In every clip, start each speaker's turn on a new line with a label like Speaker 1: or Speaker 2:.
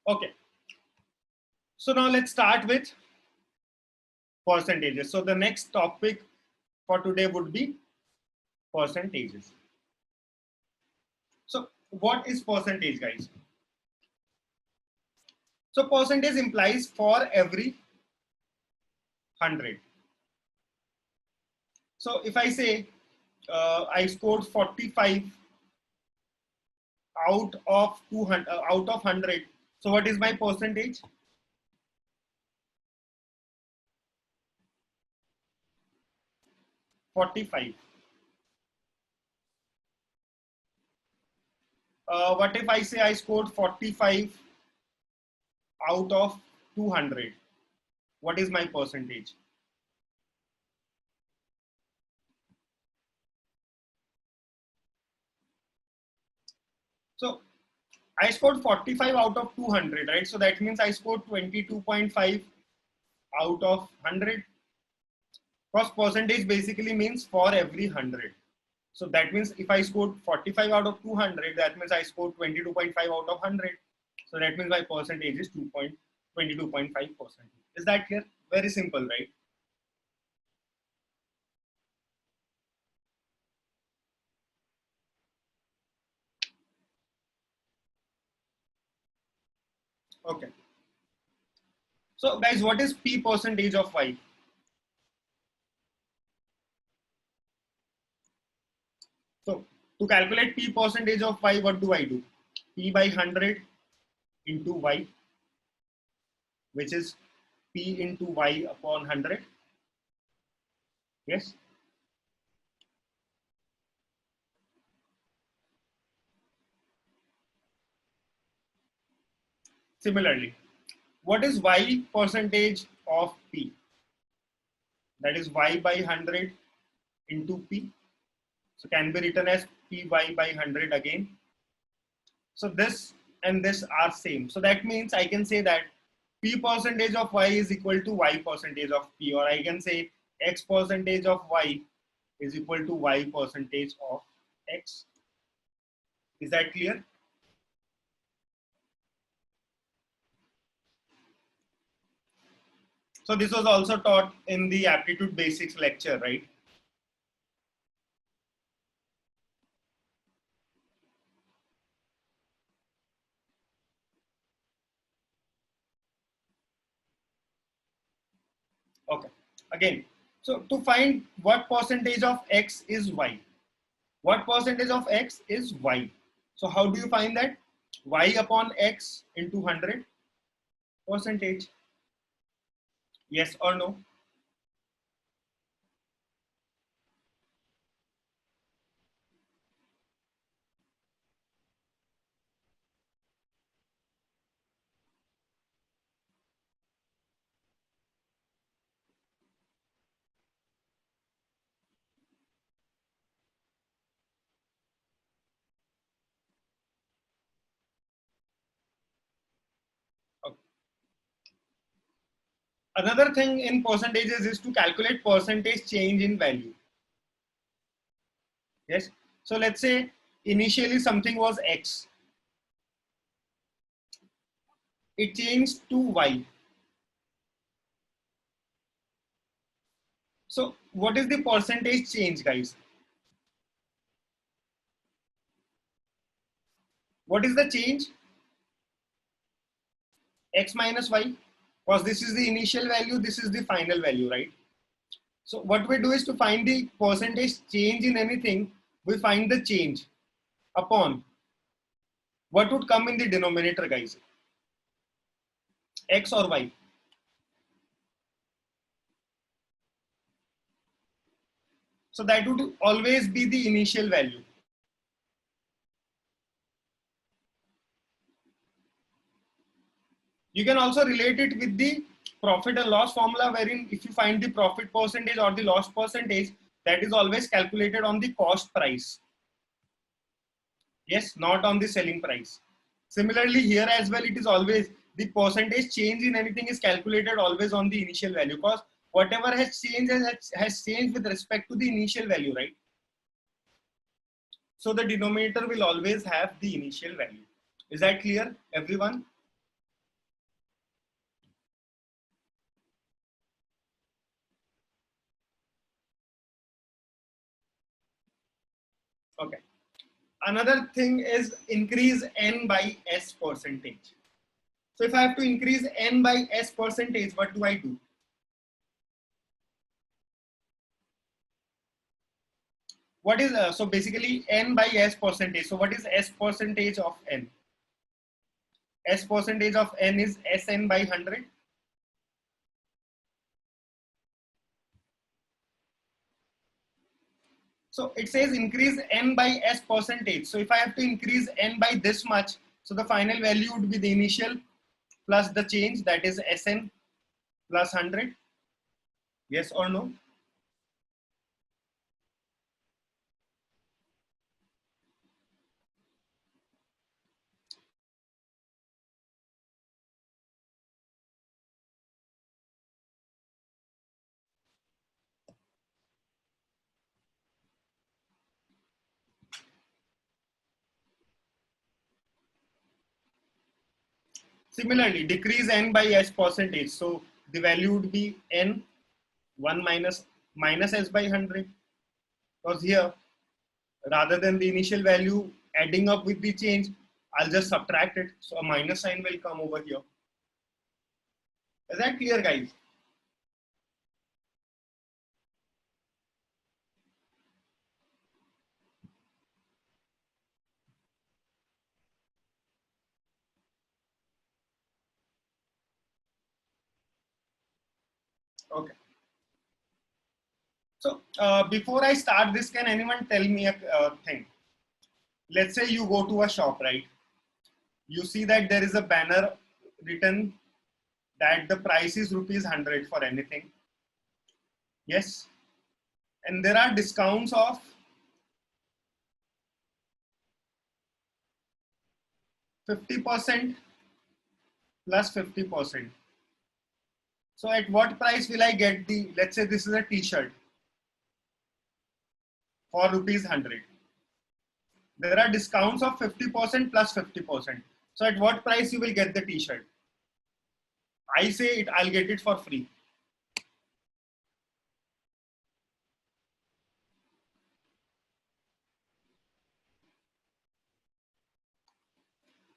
Speaker 1: Okay. So now let's start with percentages. So the next topic for today would be percentages. So what is percentage, guys? So percentage implies for every 100. So if I say I scored 45 out of 200, out of 100, so what is my percentage? 45. What if I say I scored 45 out of 200? What is my percentage? So I scored 45 out of 200, right? So that means I scored 22.5 out of 100. Because percentage basically means for every 100. So that means if I scored 45 out of 200, that means I scored 22.5 out of 100. So that means my percentage is 22.5%. Is that clear? Very simple, right? Okay. So guys, what is P percentage of Y? So to calculate P percentage of Y, what do I do? P by 100 into Y, which is P into Y upon 100. Yes. Similarly, what is Y percentage of P? That is Y by 100 into P. So can be written as Py by 100 again. So this and this are same. So that means I can say that P percentage of Y is equal to Y percentage of P, or I can say X percentage of Y is equal to Y percentage of X. Is that clear? So this was also taught in the aptitude basics lecture, right? Okay. Again, so to find what percentage of X is Y, what percentage of X is Y. So how do you find that? Y upon X into 100 percentage. Yes or no? Okay. Another thing in percentages is to calculate percentage change in value. Yes. So let's say initially something was X. It changed to Y. So what is the percentage change, guys? What is the change? X minus Y. Because this is the initial value, this is the final value, right? So what we do is to find the percentage change in anything, we find the change upon what would come in the denominator, guys? X or Y? So that would always be the initial value. You can also relate it with the profit and loss formula, wherein if you find the profit percentage or the loss percentage, that is always calculated on the cost price. Yes, not on the selling price. Similarly, here as well, it is always the percentage change in anything is calculated always on the initial value, because whatever has changed has changed with respect to the initial value, right? So the denominator will always have the initial value. Is that clear, everyone? Okay. Another thing is increase n by s percentage. So if I have to increase n by s percentage, what do I do? What is so basically n by s percentage? So what is s percentage of n? S percentage of n is Sn by 100. So it says increase n by s percentage. So if I have to increase n by this much, so the final value would be the initial plus the change, that is Sn plus 100. Yes or no? Similarly, decrease n by s percentage. So the value would be n 1 minus s by 100. Because here, rather than the initial value adding up with the change, I'll just subtract it. So a minus sign will come over here. Is that clear, guys? Okay. So before I start this, can anyone tell me a thing? Let's say you go to a shop, right? You see that there is a banner written that the price is rupees 100 for anything. Yes. And there are discounts of 50% plus 50%. So at what price will I get the, let's say this is a t-shirt for rupees 100. There are discounts of 50% plus 50%. So at what price you will get the t-shirt? I say it, I'll get it for free.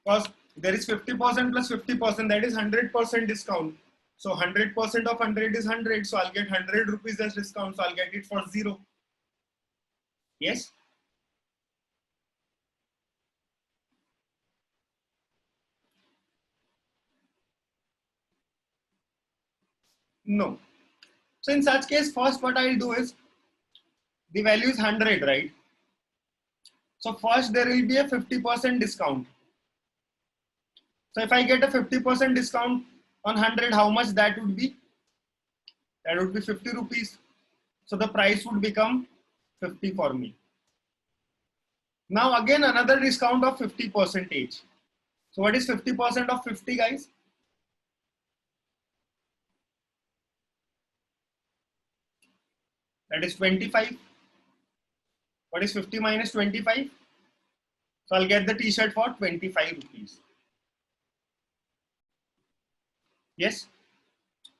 Speaker 1: Because there is 50% plus 50%, that is 100% discount. So 100% of 100 is 100. So I'll get 100 rupees as discount. So I'll get it for 0. Yes. No. So in such case, first what I'll do is the value is 100, right? So first there will be a 50% discount. So if I get a 50% discount on 100, how much that would be? That would be 50 rupees. So the price would become 50 for me. Now again another discount of 50%. So what is 50% of 50, guys? That is 25. What is 50 minus 25? So I'll get the t-shirt for 25 rupees. Yes.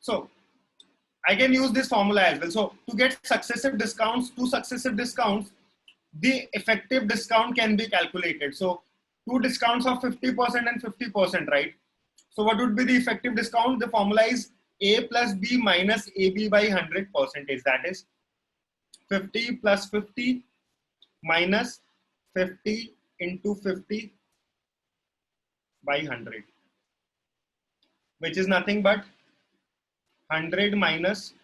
Speaker 1: So I can use this formula as well. So to get successive discounts, two successive discounts, the effective discount can be calculated. So two discounts of 50% and 50%, right? So what would be the effective discount? The formula is A plus B minus AB by 100%. That is 50 plus 50 minus 50 into 50 by 100, which is nothing but 100 minus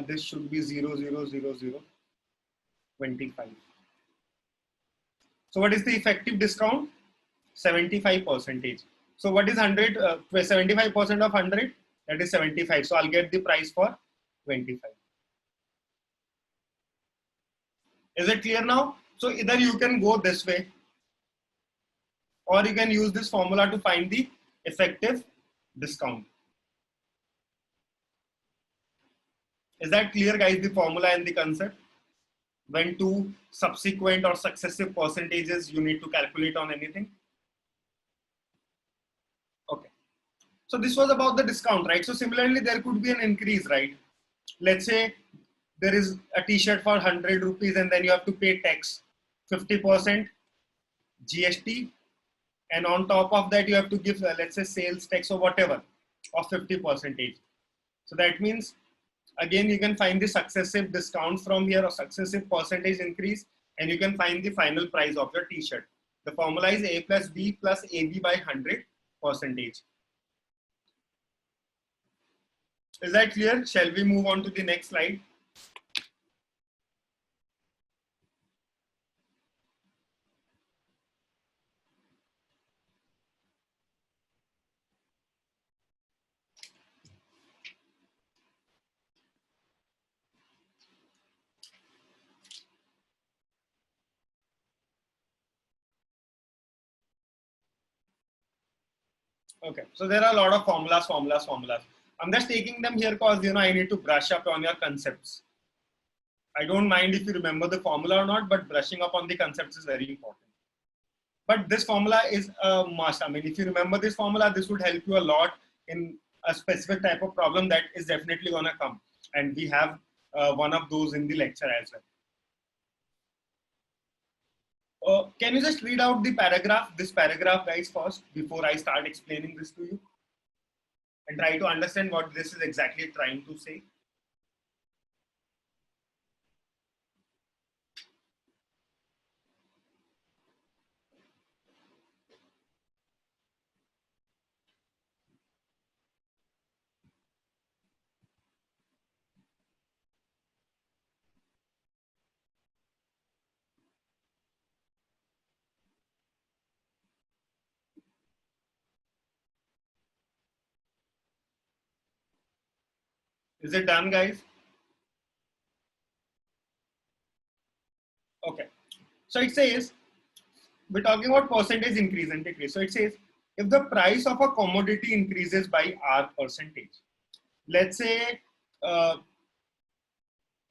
Speaker 1: this should be 0, 0, 0, 0, 25. So what is the effective discount? 75%. So what is 100? 75% of 100? That is 75. So I'll get the price for 25. Is it clear now? So either you can go this way or you can use this formula to find the effective discount. Is that clear, guys, the formula and the concept? When two subsequent or successive percentages you need to calculate on anything. Okay. So this was about the discount, right? So similarly, there could be an increase, right? Let's say there is a t-shirt for 100 rupees and then you have to pay tax 50% GST, and on top of that you have to give let's say sales tax or whatever of 50%. So that means again you can find the successive discount from here or successive percentage increase, and you can find the final price of your t-shirt. The formula is A plus B plus AB by 100%. Is that clear? Shall we move on to the next slide? Okay, so there are a lot of formulas. I'm just taking them here because I need to brush up on your concepts. I don't mind if you remember the formula or not, but brushing up on the concepts is very important. But this formula is a must. I mean, if you remember this formula, this would help you a lot in a specific type of problem that is definitely going to come. And we have one of those in the lecture as well. Can you just read out the paragraph, this paragraph guys first, before I start explaining this to you? And try to understand what this is exactly trying to say. Is it done, guys? Okay. So it says, we're talking about percentage increase and decrease. So it says, if the price of a commodity increases by R percentage, let's say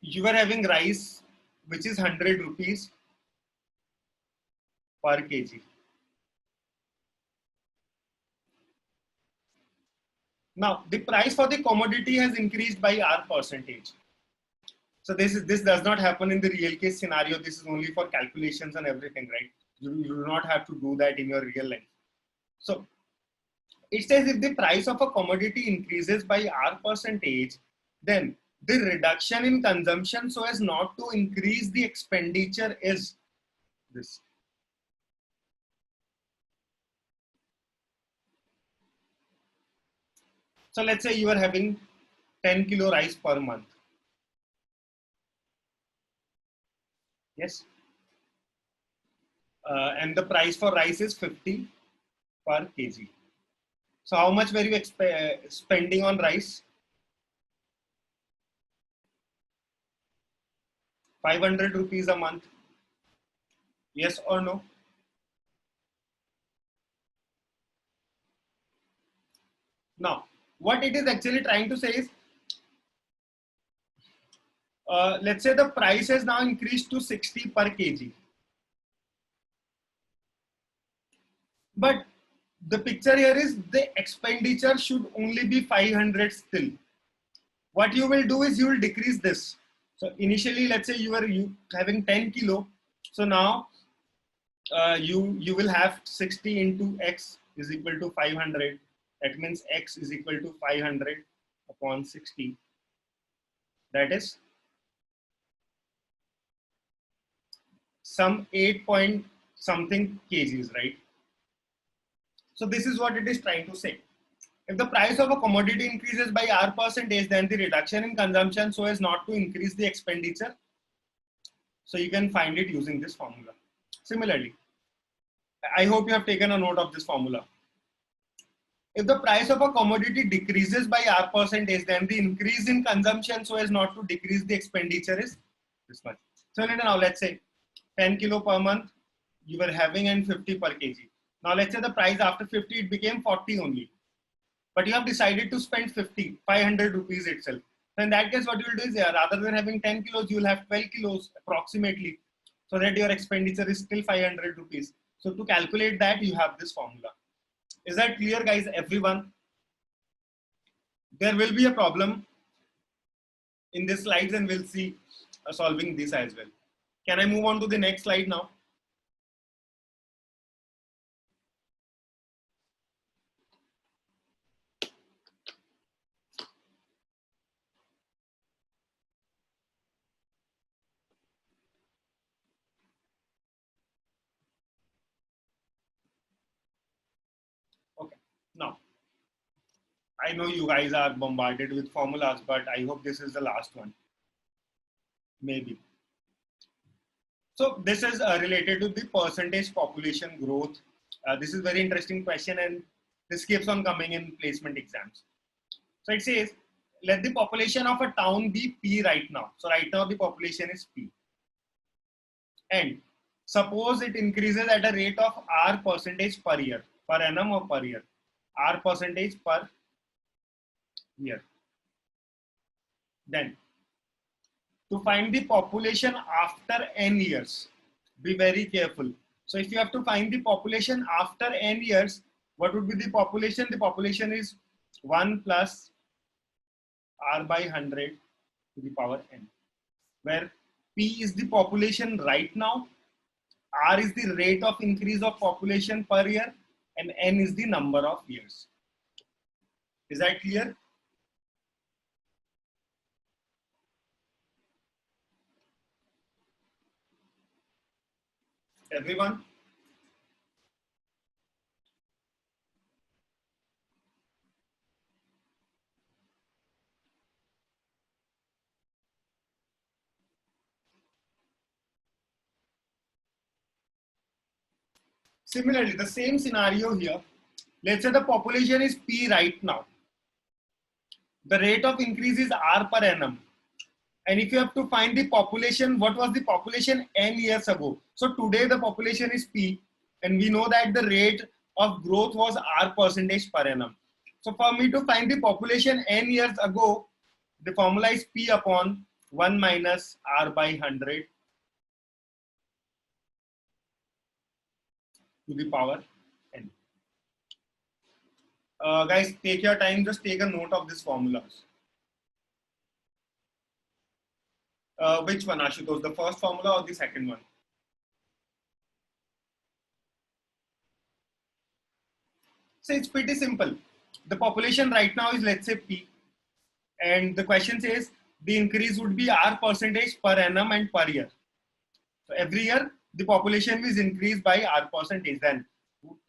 Speaker 1: you are having rice, which is 100 rupees per kg. Now, the price for the commodity has increased by R percentage. So this does not happen in the real case scenario. This is only for calculations and everything, right? You do not have to do that in your real life. So it says if the price of a commodity increases by R percentage, then the reduction in consumption so as not to increase the expenditure is this. So let's say you are having 10 kilo rice per month. Yes. And the price for rice is 50 per kg. So how much were you spending on rice? 500 rupees a month. Yes or no? Now, what it is actually trying to say is, let's say the price has now increased to 60 per kg. But the picture here is the expenditure should only be 500 still. What you will do is you will decrease this. So initially, let's say you were having 10 kilo. So now you will have 60 into x is equal to 500. That means x is equal to 500 upon 60. That is some 8 point something kgs, right? So this is what it is trying to say. If the price of a commodity increases by R percentage, then the reduction in consumption so as not to increase the expenditure. So you can find it using this formula. Similarly, I hope you have taken a note of this formula. If the price of a commodity decreases by R percentage, then the increase in consumption so as not to decrease the expenditure is this much. So now let's say 10 kilo per month you were having and 50 per kg. Now let's say the price after 50 it became 40 only. But you have decided to spend 500 rupees itself. So in that case, what you will do is, rather than having 10 kilos, you will have 12 kilos approximately, so that your expenditure is still 500 rupees. So to calculate that, you have this formula. Is that clear, guys, everyone? There will be a problem in this slides, and we'll see solving this as well. Can I move on to the next slide now? Okay. Now, I know you guys are bombarded with formulas, but I hope this is the last one. Maybe. So this is related to the percentage population growth. This is very interesting question, and this keeps on coming in placement exams. So it says, let the population of a town be P right now. So right now the population is P. And suppose it increases at a rate of R percentage per year, per annum or per year. R percentage per year. Then to find the population after n years, be very careful. So if you have to find the population after n years, what would be the population? The population is 1 plus R by 100 to the power n, where P is the population right now, R is the rate of increase of population per year, and n is the number of years. Is that clear? Everyone? Similarly, the same scenario here. Let's say the population is P right now. The rate of increase is R per annum. And if you have to find the population, what was the population n years ago? So today the population is P, and we know that the rate of growth was R percentage per annum. So for me to find the population n years ago, the formula is P upon 1 minus R by 100 to the power n. Guys, take your time, just take a note of these formulas. Which one, Ashutosh? The first formula or the second one? So it's pretty simple. The population right now is, let's say, P. And the question says the increase would be R percentage per annum and per year. So every year, the population is increased by R percentage. Then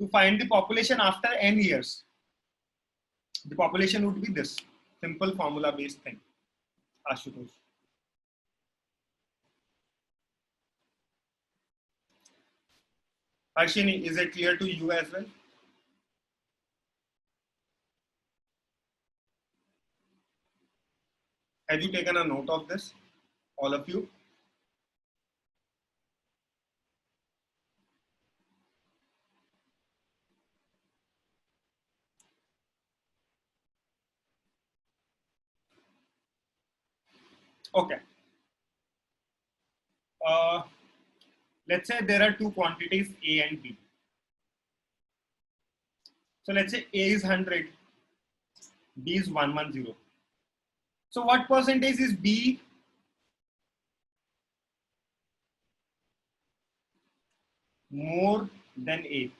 Speaker 1: to find the population after n years, the population would be this simple formula based thing. Ashutosh. Harshini, is it clear to you as well? Have you taken a note of this, all of you? Okay. Let's say there are two quantities A and B. So let's say A is 100, B is 110. So what percentage is B more than A?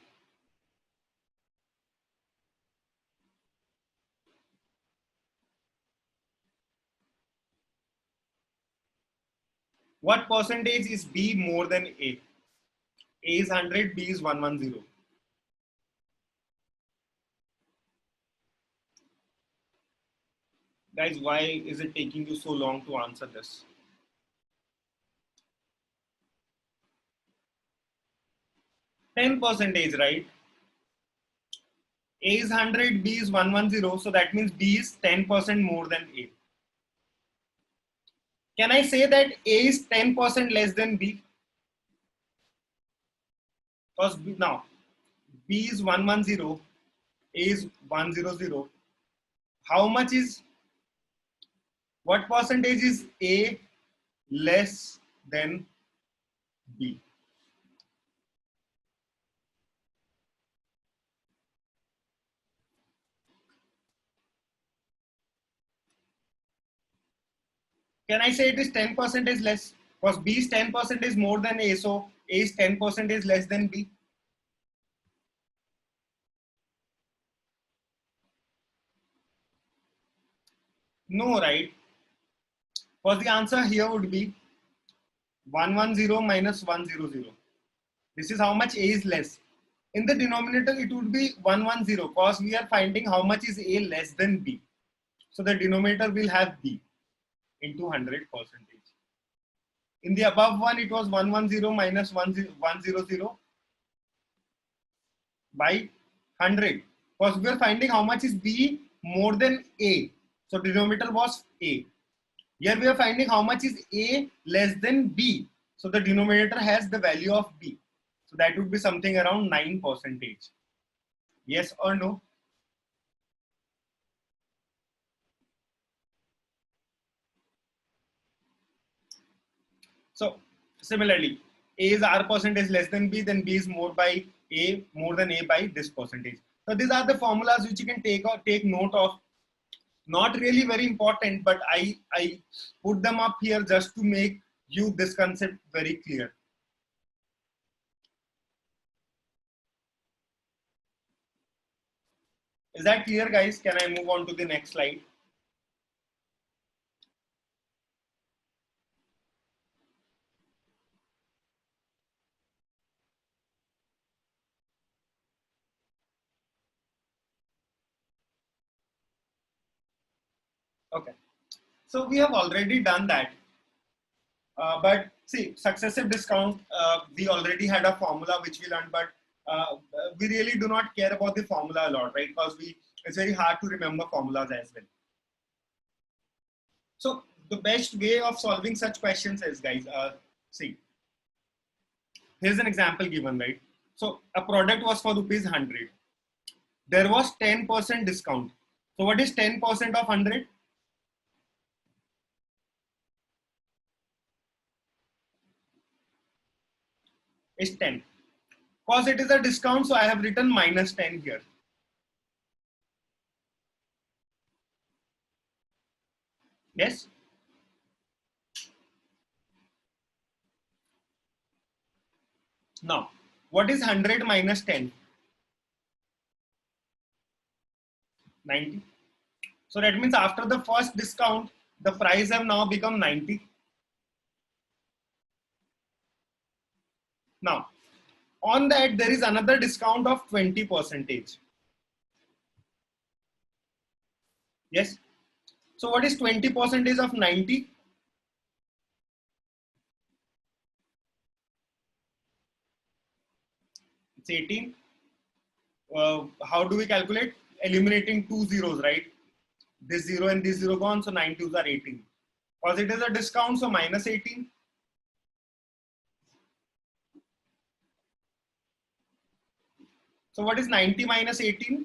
Speaker 1: What percentage is B more than A? A is 100, B is 110. Guys, why is it taking you so long to answer this? %, right? A is 100, B is 110, so that means B is 10% more than A. Can I say that A is 10% less than B? Because now B is 110, A is 100. How much is, what percentage is A less than B? Can I say it is 10% is less? Because B is 10% is more than A, so A is 10% is less than B. No, right? Because the answer here would be 110 minus 100. This is how much A is less. In the denominator, it would be 110 because we are finding how much is A less than B. So the denominator will have B into 100%. In the above one, it was 110 minus 100 by 100 because we are finding how much is B more than A. So denominator was A. Here we are finding how much is A less than B. So the denominator has the value of B. So that would be something around 9%. Yes or no? So similarly, A is R percentage less than B, then B is more by A, more than A by this percentage. So these are the formulas which you can take note of. Not really very important, but I put them up here just to make you this concept very clear. Is that clear, guys? Can I move on to the next slide? Okay. So we have already done that. But see, successive discount, we already had a formula which we learned, but we really do not care about the formula a lot, right? Because it's very hard to remember formulas as well. So the best way of solving such questions is, guys, see, here's an example given, right? So a product was for rupees 100. There was 10% discount. So what is 10% of 100? Is 10. Because it is a discount, so I have written minus 10 here. Yes? Now, what is 100 minus 10? 90. So that means after the first discount, the price have now become 90. Now, on that, there is another discount of 20%. Yes. So what is 20% of 90? It's 18. How do we calculate? Eliminating two zeros, right? This zero and this zero gone, so 9 twos are 18. Because it is a discount, so minus 18. So what is 90 minus 18?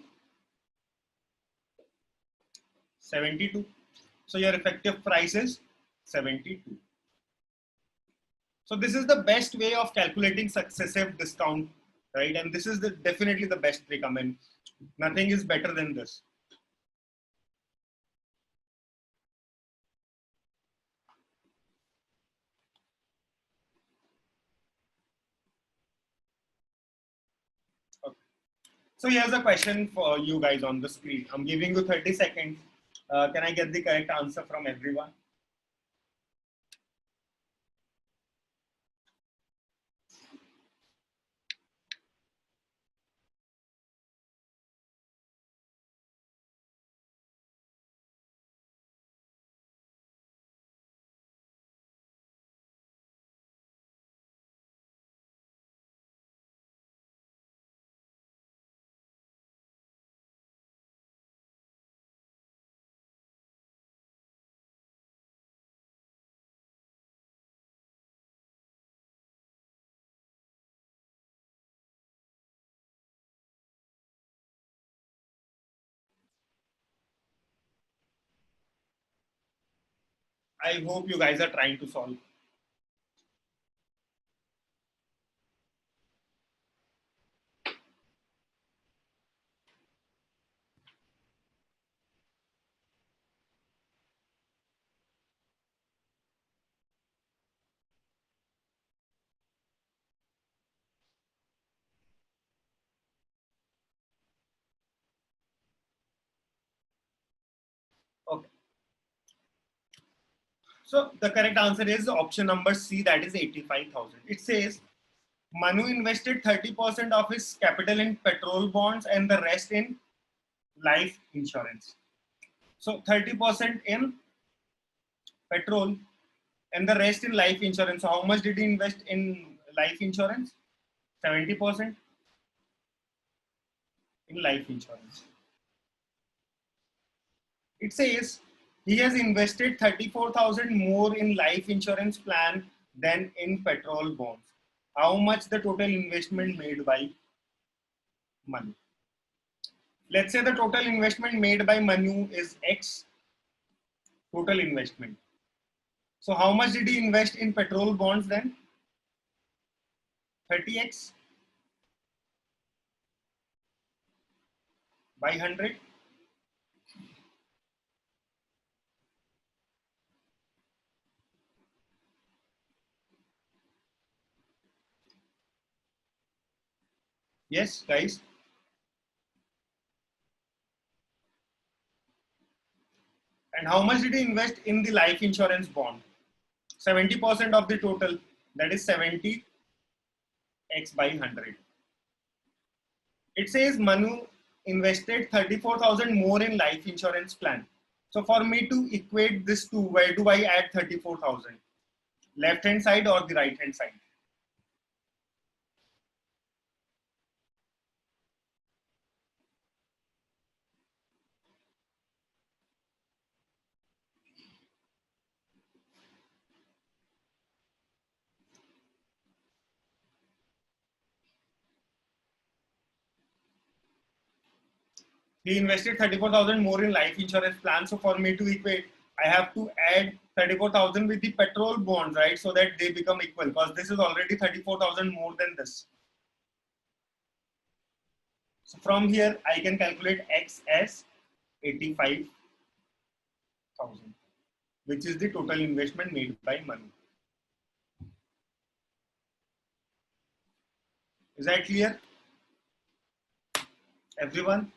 Speaker 1: 72. So your effective price is 72. So this is the best way of calculating successive discount, right? And this is definitely the best trick. I mean, nothing is better than this. Okay. So here's a question for you guys on the screen. I'm giving you 30 seconds. Can I get the correct answer from everyone? I hope you guys are trying to solve. So the correct answer is option number C, that is 85,000. It says Manu invested 30% of his capital in petrol bonds and the rest in life insurance. So 30% in petrol and the rest in life insurance. So how much did he invest in life insurance? 70% in life insurance. It says he has invested 34,000 more in life insurance plan than in petrol bonds. How much the total investment made by Manu? Let's say the total investment made by Manu is X total investment. So how much did he invest in petrol bonds then? 30x by 100. Yes, guys. And how much did he invest in the life insurance bond? 70% of the total, that is 70x by 100. It says Manu invested 34,000 more in life insurance plan. So for me to equate this to, where do I add 34,000? Left hand side or the right hand side? He invested 34,000 more in life insurance plan. So for me to equate, I have to add 34,000 with the petrol bonds, right? So that they become equal, because this is already 34,000 more than this. So from here, I can calculate X as 85,000, which is the total investment made by Manu. Is that clear? Everyone?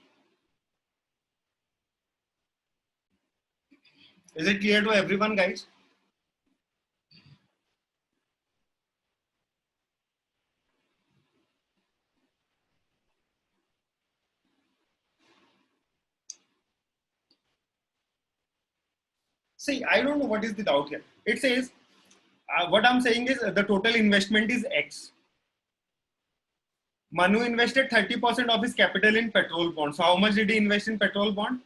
Speaker 1: Is it clear to everyone, guys? See, I don't know what is the doubt here. It says, what I'm saying is the total investment is X. Manu invested 30% of his capital in petrol bond. So how much did he invest in petrol bond?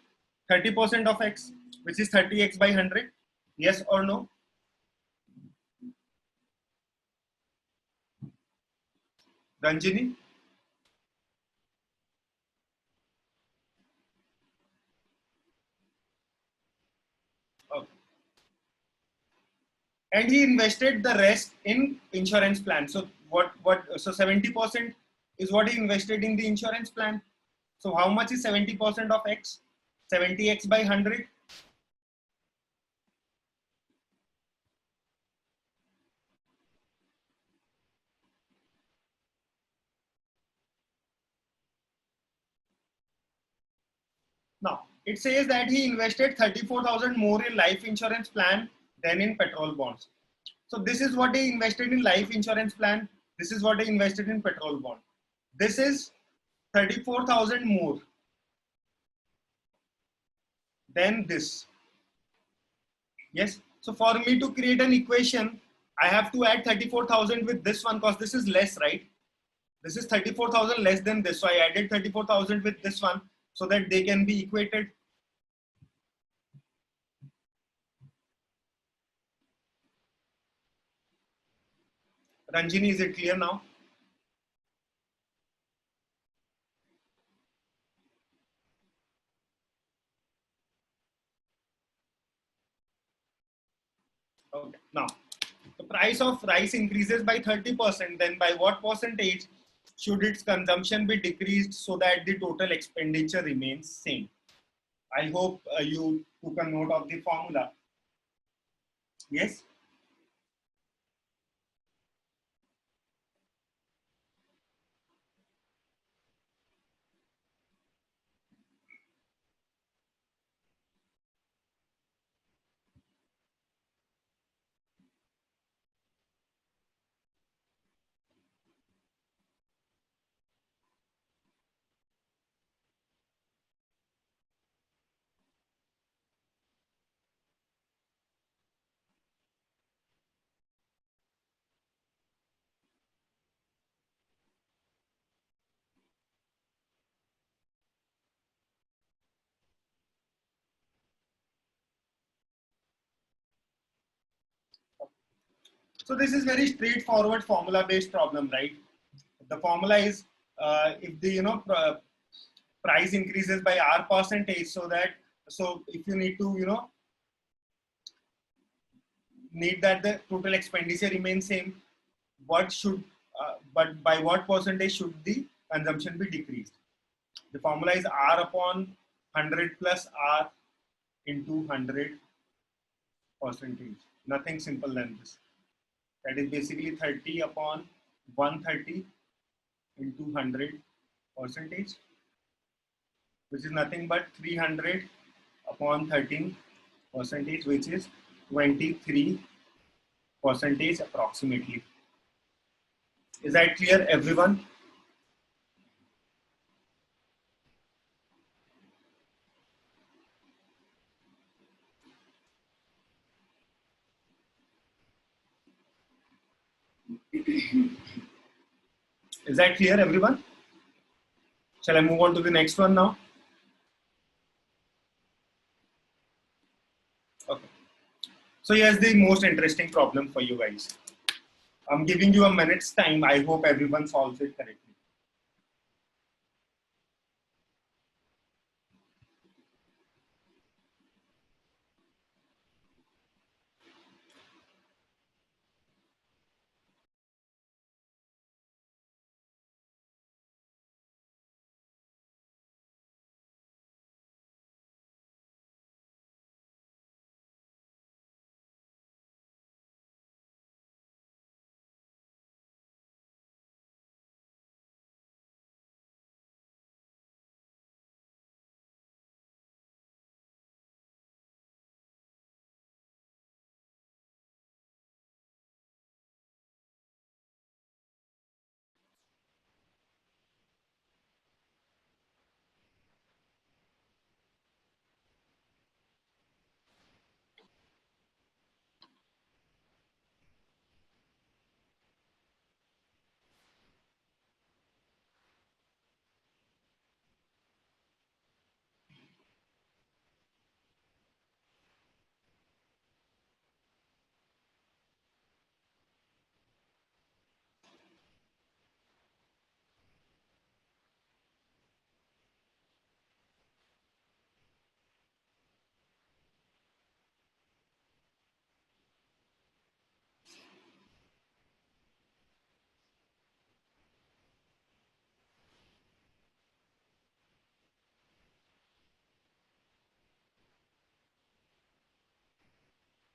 Speaker 1: 30% of X, which is 30x by 100. Yes or no? Ranjini? Okay. And he invested the rest in insurance plan. So so 70% is what he invested in the insurance plan. So how much is 70% of X? 70x by 100. Now, it says that he invested 34,000 more in life insurance plan than in petrol bonds. So this is what he invested in life insurance plan. This is what he invested in petrol bond. This is 34,000 more than this. Yes. So for me to create an equation, I have to add 34,000 with this one, because this is less, right? This is 34,000 less than this. So I added 34,000 with this one so that they can be equated. Ranjini, is it clear now? Okay. Now, the price of rice increases by 30%, then by what percentage should its consumption be decreased so that the total expenditure remains same? I hope you took a note of the formula. Yes? So this is very straightforward formula based problem, right? The formula is if the price increases by R percentage, so if you need to need that the total expenditure remains same, but by what percentage should the consumption be decreased? The formula is R upon 100 plus R into 100 percentage. Nothing simple than this. That is basically 30 upon 130 into 100 percentage, which is nothing but 300 upon 13 percentage, which is 23 percentage approximately. Is that clear, everyone? Is that clear, everyone? Shall I move on to the next one now? Okay. So here's the most interesting problem for you guys. I'm giving you a minute's time. I hope everyone solves it correctly.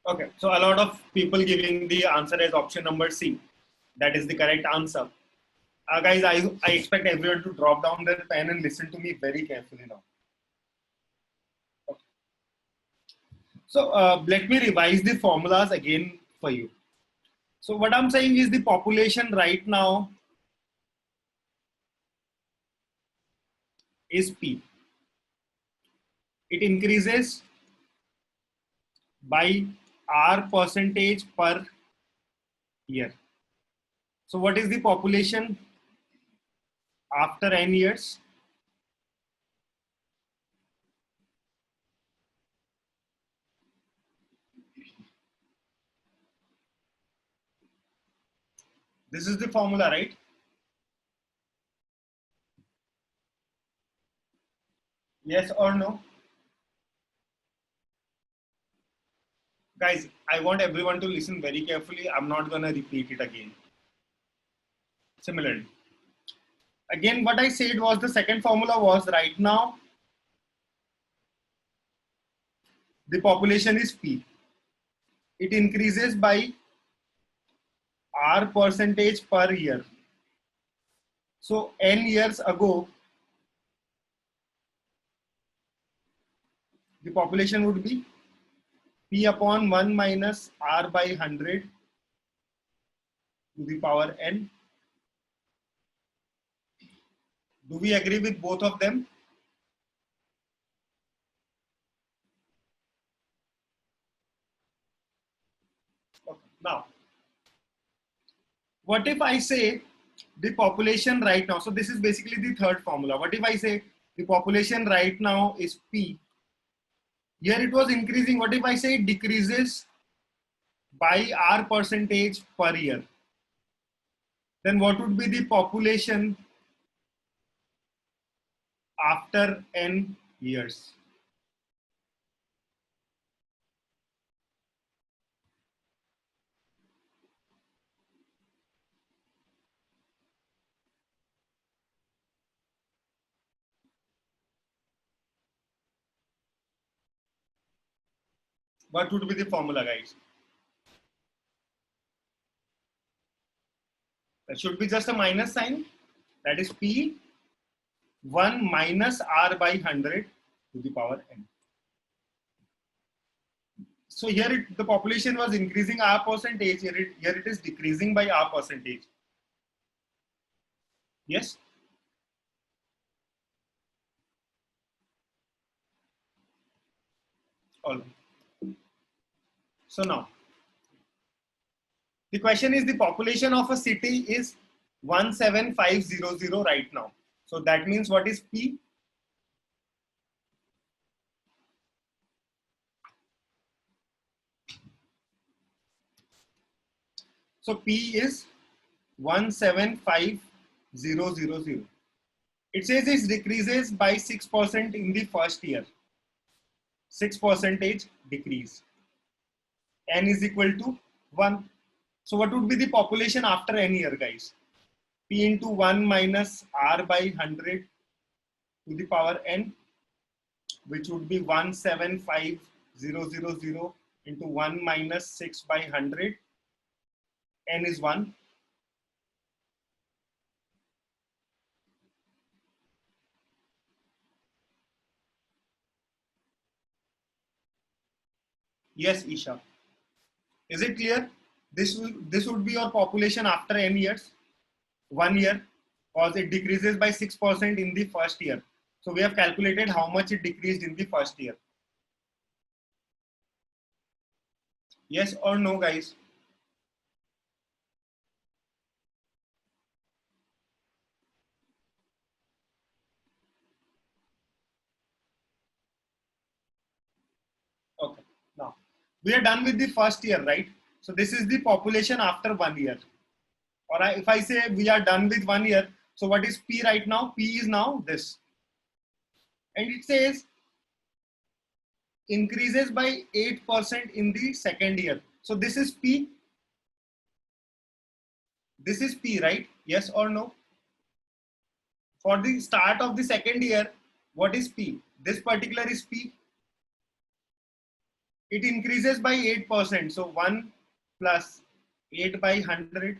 Speaker 1: Okay, so a lot of people giving the answer as option number C. That is the correct answer. Guys, I expect everyone to drop down their pen and listen to me very carefully now. Okay. So let me revise the formulas again for you. So what I'm saying is the population right now is P. It increases by R percentage per year. So what is the population after n years? This is the formula, right? Yes or no? Guys, I want everyone to listen very carefully. I'm not going to repeat it again. Similarly. Again, what I said was the second formula was right now, the population is P. It increases by R percentage per year. So n years ago, the population would be P upon 1 minus R by 100 to the power n. Do we agree with both of them? Okay. Now, what if I say the population right now? So this is basically the third formula. What if I say the population right now is P? Here it was increasing. What if I say it decreases by R percentage per year, then what would be the population after n years? What would be the formula, guys? That should be just a minus sign. That is P 1 minus R by 100 to the power n. So here the population was increasing R percentage, here it is decreasing by R percentage. Yes? All right. So now, the question is the population of a city is 17500 right now. So that means what is P? So P is 175,000. It says it decreases by 6% in the first year. 6% decrease. N is equal to 1. So what would be the population after n year, guys? P into 1 minus R by 100 to the power n, which would be 175,000 into 1 minus 6 by 100. N is 1. Yes, Isha. Is it clear? This would be your population after n years, 1 year, because it decreases by 6% in the first year. So we have calculated how much it decreased in the first year. Yes or no, guys? Okay. Now we are done with the first year, right? So this is the population after 1 year. Or if I say we are done with 1 year, so what is P right now? P is now this. And it says increases by 8% in the second year. So this is P. This is P, right? Yes or no? For the start of the second year, what is P? This particular is P. It increases by 8%. So 1 plus 8 by 100.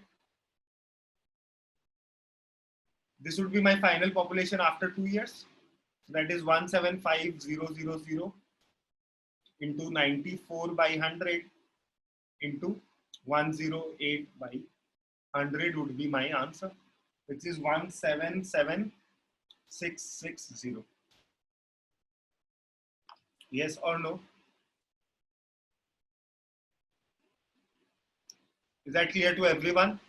Speaker 1: This would be my final population after 2 years. That is 175,000 into 94 by 100 into 108 by 100 would be my answer, which is 177,660. Yes or no? Is that clear to everyone?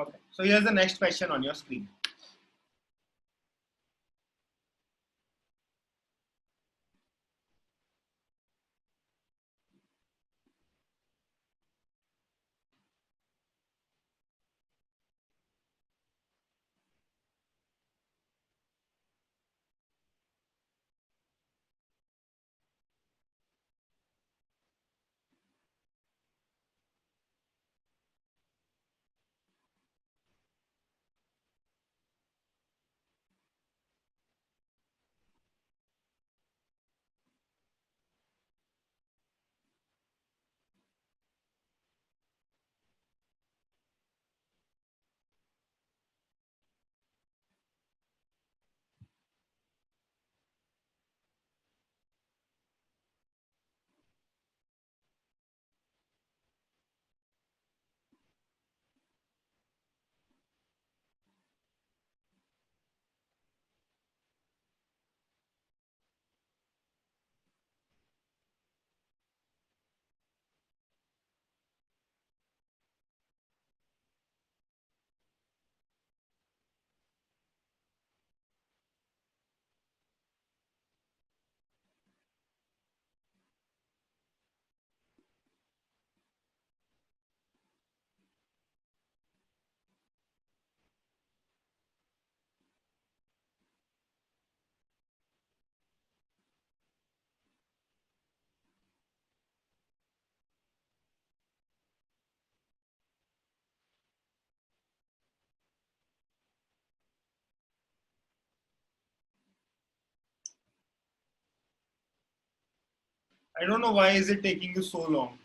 Speaker 1: Okay. So here's the next question on your screen. I don't know why is it taking you so long.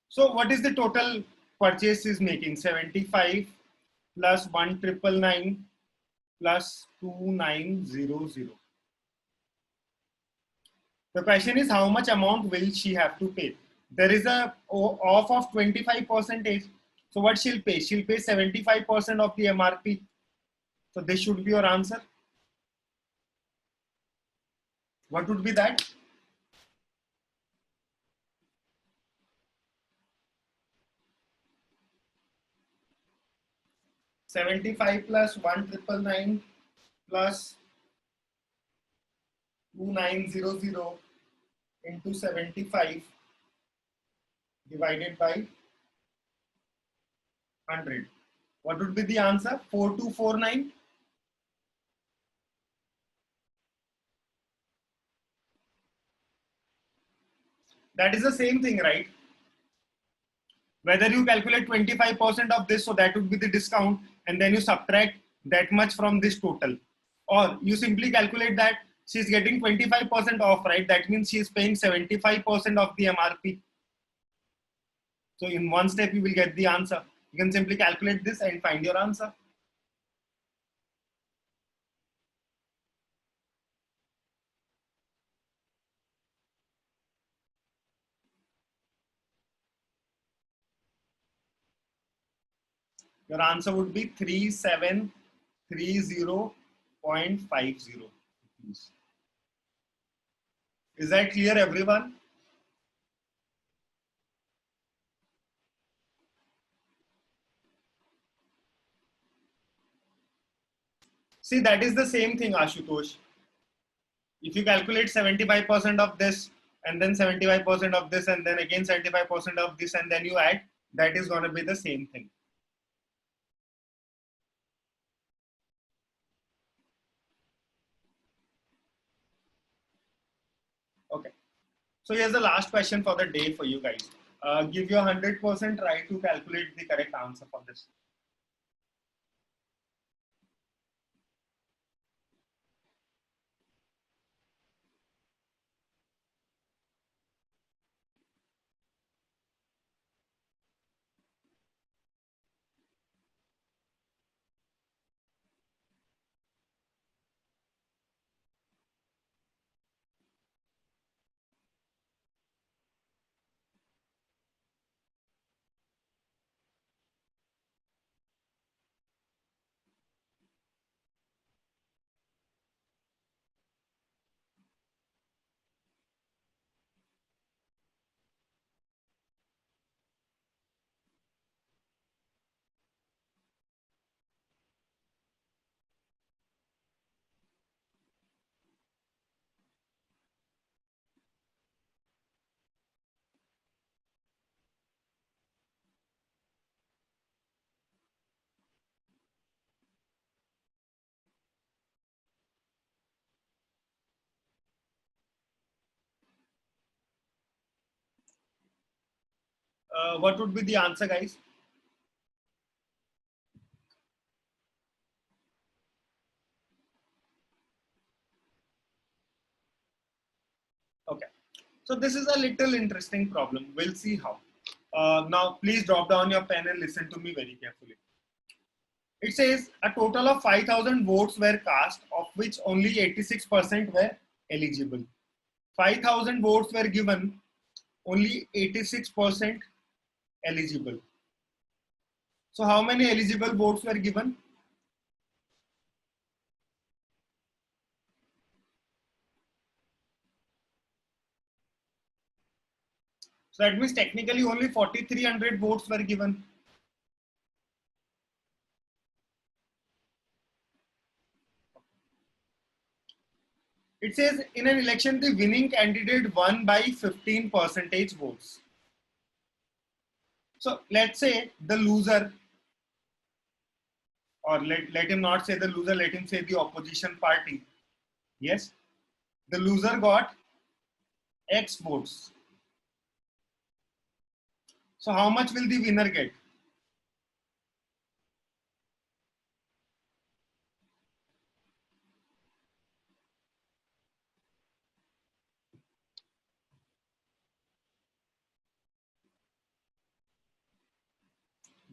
Speaker 1: So what is the total purchase is making? 75 plus 1999 plus 2900. The question is how much amount will she have to pay? There is a off of 25 percentage. So what she'll pay? She'll pay 75% of the MRP. So this should be your answer. What would be that? 75 plus 1999 plus 2900 into 75 divided by 100. What would be the answer? 4249. That is the same thing, right? Whether you calculate 25% of this, so that would be the discount, and then you subtract that much from this total. Or you simply calculate that she's getting 25% off, right? That means she's paying 75% of the MRP. So in one step, you will get the answer. You can simply calculate this and find your answer. Your answer would be 3730.50. Is that clear, everyone? See, that is the same thing, Ashutosh. If you calculate 75% of this, and then 75% of this, and then again 75% of this, and then you add, that is going to be the same thing. Okay. So here's the last question for the day for you guys. Give your 100% try to calculate the correct answer for this. What would be the answer, guys? Okay. So this is a little interesting problem. We'll see how. Now, please drop down your pen and listen to me very carefully. It says a total of 5,000 votes were cast, of which only 86% were eligible. 5,000 votes were given, only 86% eligible. So how many eligible votes were given? So that means technically only 4,300 votes were given. It says in an election, the winning candidate won by 15 percentage votes. So let's say the loser, or let him not say the loser, let him say the opposition party. Yes, the loser got X votes. So how much will the winner get?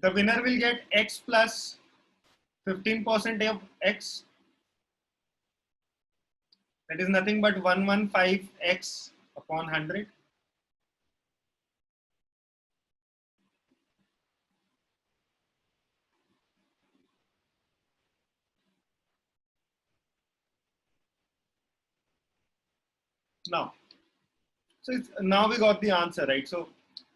Speaker 1: The winner will get X plus 15% of X. That is nothing but 115X upon 100. Now, so now we got the answer, right? So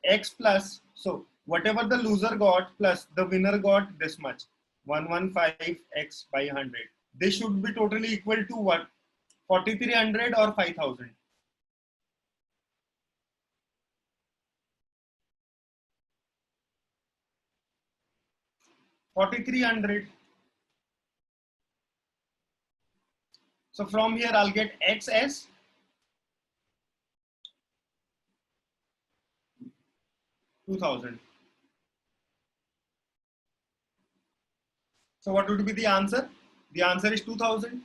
Speaker 1: X plus, so whatever the loser got plus the winner got this much, 115X by 100. This should be totally equal to what? 4300 or 5000? 4300. So from here I'll get X as 2000. So what would be the answer? The answer is 2000.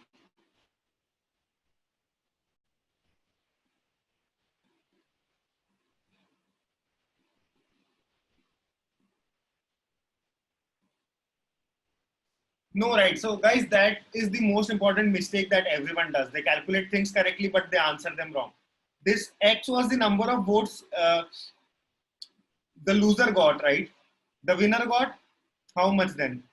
Speaker 1: No, right. So guys, that is the most important mistake that everyone does. They calculate things correctly, but they answer them wrong. This X was the number of votes the loser got, right? The winner got how much then?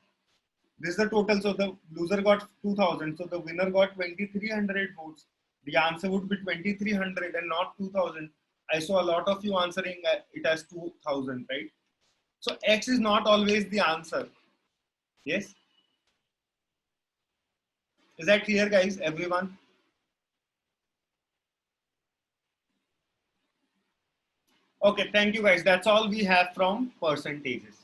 Speaker 1: This is the total. So the loser got 2000. So the winner got 2300 votes. The answer would be 2300 and not 2000. I saw a lot of you answering it as 2000, right? So X is not always the answer. Yes. Is that clear, guys? Everyone? Okay, thank you, guys. That's all we have from percentages.